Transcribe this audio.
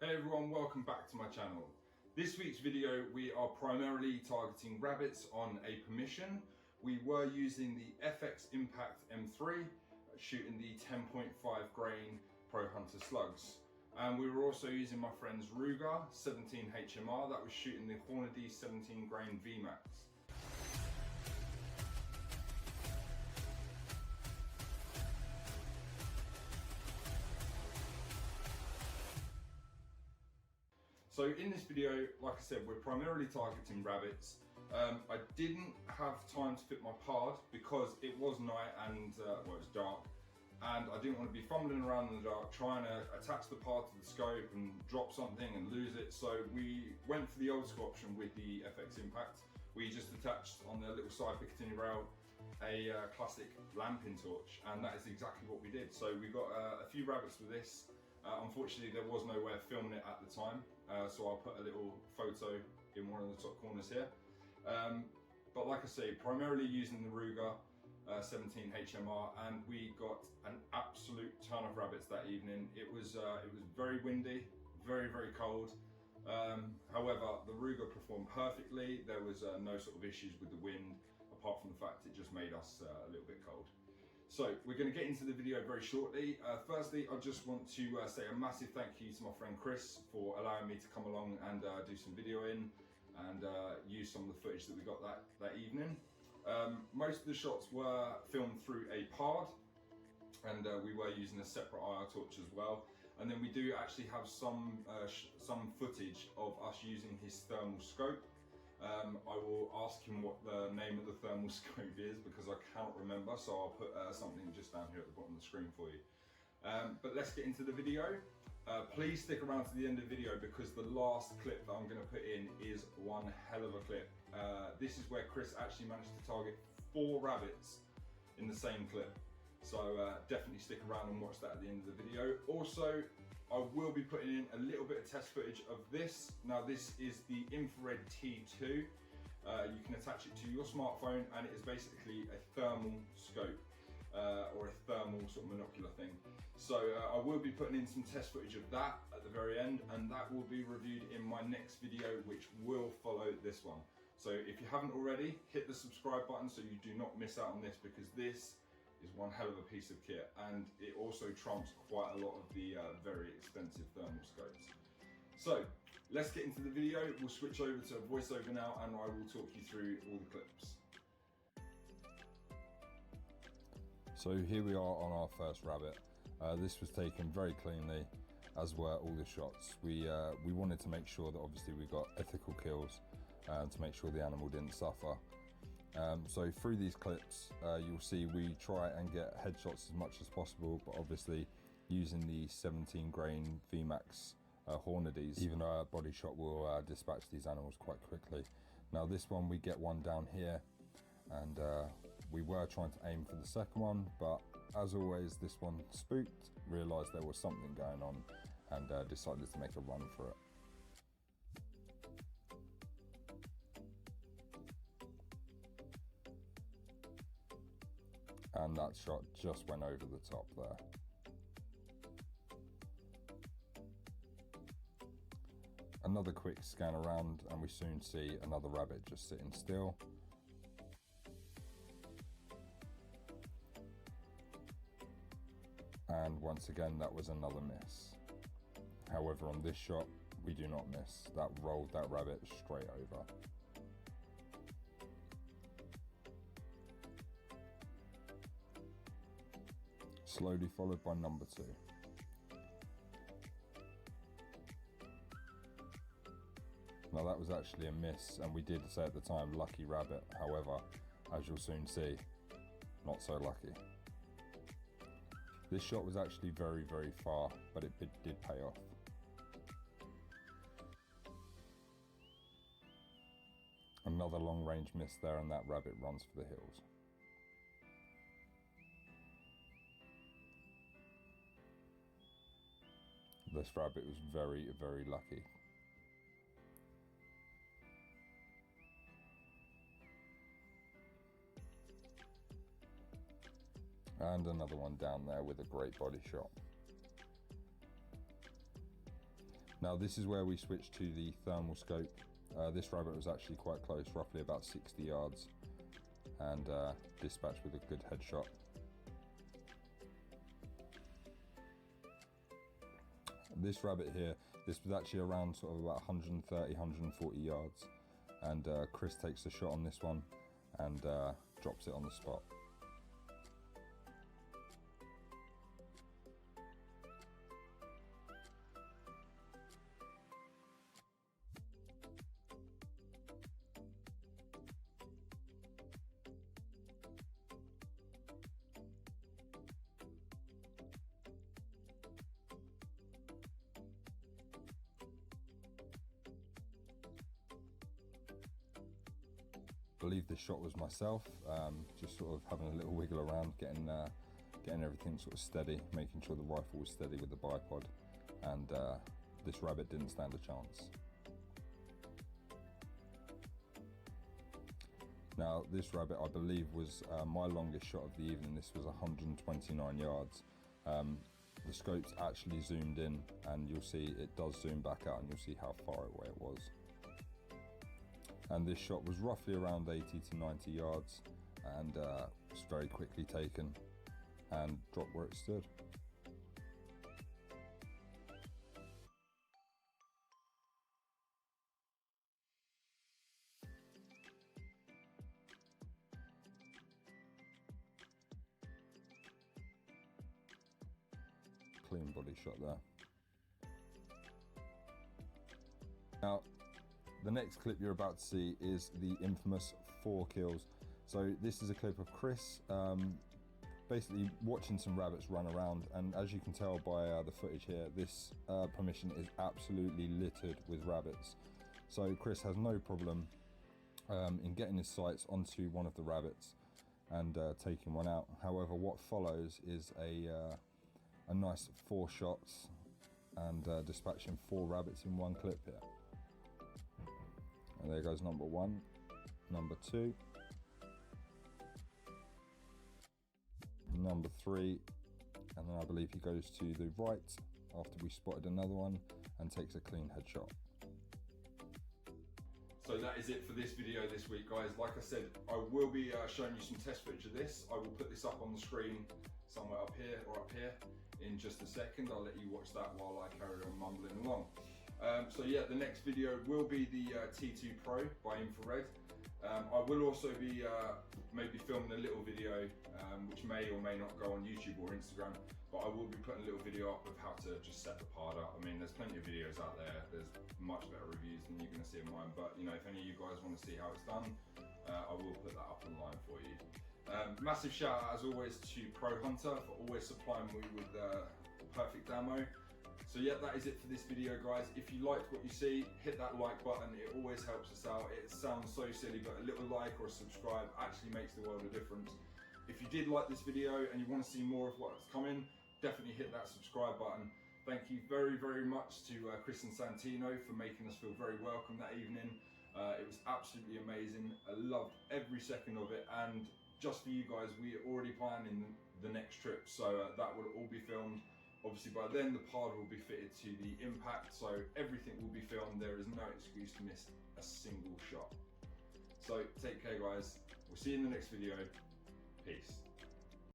Hey everyone, welcome back to my channel. This week's video we are primarily targeting rabbits on a permission. We were using the FX Impact M3, shooting the 10.5 grain ProHunterSlugs. And we were also using my friend's Ruger 17 HMR that was shooting the Hornadys 17 grain Vmax. So in this video, like I said, we're primarily targeting rabbits. I didn't have time to fit my pod because it was night and well, it was dark, and I didn't want to be fumbling around in the dark trying to attach the pod to the scope and drop something and lose it. So we went for the old school option with the FX Impact. We just attached on the little side Picatinny rail a classic lamping torch, and that is exactly what we did. So we got a few rabbits with this. Unfortunately, there was no way of filming it at the time, so I'll put a little photo in one of the top corners here. But like I say, primarily using the Ruger 17 HMR, and we got an absolute ton of rabbits that evening. It was very windy, very cold. However, the Ruger performed perfectly. There was no sort of issues with the wind, apart from the fact it just made us a little bit cold. So we're going to get into the video very shortly. Firstly, I just want to say a massive thank you to my friend Chris for allowing me to come along and do some videoing and use some of the footage that we got that evening. Most of the shots were filmed through a pod, and we were using a separate IR torch as well. And then we do actually have some footage of us using his thermal scope. I will ask him what the name of the thermal scope is because I cannot remember, so I'll put something just down here at the bottom of the screen for you. But let's get into the video. Please stick around to the end of the video because the last clip that I'm going to put in is one hell of a clip. This is where Chris actually managed to target 4 rabbits in the same clip. So definitely stick around and watch that at the end of the video. Also, I will be putting in a little bit of test footage of this. Now this is the infrared T2. You can attach it to your smartphone, and it is basically a thermal scope or a thermal sort of monocular thing. So I will be putting in some test footage of that at the very end, and that will be reviewed in my next video, which will follow this one. So if you haven't already, hit the subscribe button so you do not miss out on this, because this is one hell of a piece of kit, and it also trumps quite a lot of the very expensive thermal scopes. So let's get into the video. We'll switch over to voiceover now, and I will talk you through all the clips. So here we are on our first rabbit. This was taken very cleanly, as were all the shots. We wanted to make sure that obviously we got ethical kills to make sure the animal didn't suffer. So through these clips, you'll see we try and get headshots as much as possible, but obviously using the 17 grain Vmax Hornadys, even though a body shot will dispatch these animals quite quickly. Now this one, we get one down here, and we were trying to aim for the second one, but as always, this one spooked, realised there was something going on, and decided to make a run for it. And that shot just went over the top there. Another quick scan around, and we soon see another rabbit just sitting still. And once again, that was another miss. However, on this shot, we do not miss. That rolled that rabbit straight over. Slowly followed by number 2. Now that was actually a miss, and we did say at the time, lucky rabbit. However, as you'll soon see, not so lucky. This shot was actually very far, but it did pay off. Another long range miss there, and that rabbit runs for the hills. This rabbit was very lucky. And another one down there with a great body shot. Now this is where we switched to the thermal scope. This rabbit was actually quite close, roughly about 60 yards, and dispatched with a good headshot. This rabbit here, this was actually around sort of about 130, 140 yards, and Chris takes a shot on this one and drops it on the spot. I believe this shot was myself, just sort of having a little wiggle around, getting everything sort of steady, making sure the rifle was steady with the bipod, and this rabbit didn't stand a chance. Now this rabbit, I believe, was my longest shot of the evening. This was 129 yards. The scope's actually zoomed in, and you'll see it does zoom back out, and you'll see how far away it was. And this shot was roughly around 80 to 90 yards, and was very quickly taken and dropped where it stood. Clean body shot there. Now, the next clip you're about to see is the infamous 4 kills. So this is a clip of Chris basically watching some rabbits run around, and as you can tell by the footage here, this permission is absolutely littered with rabbits. So Chris has no problem in getting his sights onto one of the rabbits and taking one out. However, what follows is a nice 4 shots and dispatching 4 rabbits in one clip here. And there goes number 1, number 2, number 3, and then I believe he goes to the right after we spotted another one and takes a clean headshot. So that is it for this video this week, guys. Like I said, I will be showing you some test footage of this. I will put this up on the screen somewhere up here or up here in just a second. I'll let you watch that while I carry on mumbling along. So yeah, the next video will be the T2 Pro by Infrared. I will also be maybe filming a little video which may or may not go on YouTube or Instagram, but I will be putting a little video up of how to just set the pod up. I mean, there's plenty of videos out there. There's much better reviews than you're going to see of mine, but you know, if any of you guys want to see how it's done, I will put that up online for you. Massive shout out as always to ProHunter for always supplying me with perfect ammo. So yeah, that is it for this video, guys. If you liked what you see, hit that like button. It always helps us out. It sounds so silly, but a little like or a subscribe actually makes the world of difference. If you did like this video and you want to see more of what's coming, definitely hit that subscribe button. Thank you very, very much to Chris and Santino for making us feel very welcome that evening. It was absolutely amazing. I loved every second of it, and just for you guys, we are already planning the next trip, so that will all be filmed. Obviously by then the pod will be fitted to the impact, so everything will be filmed. There is no excuse to miss a single shot. So take care, guys. We'll see you in the next video. Peace.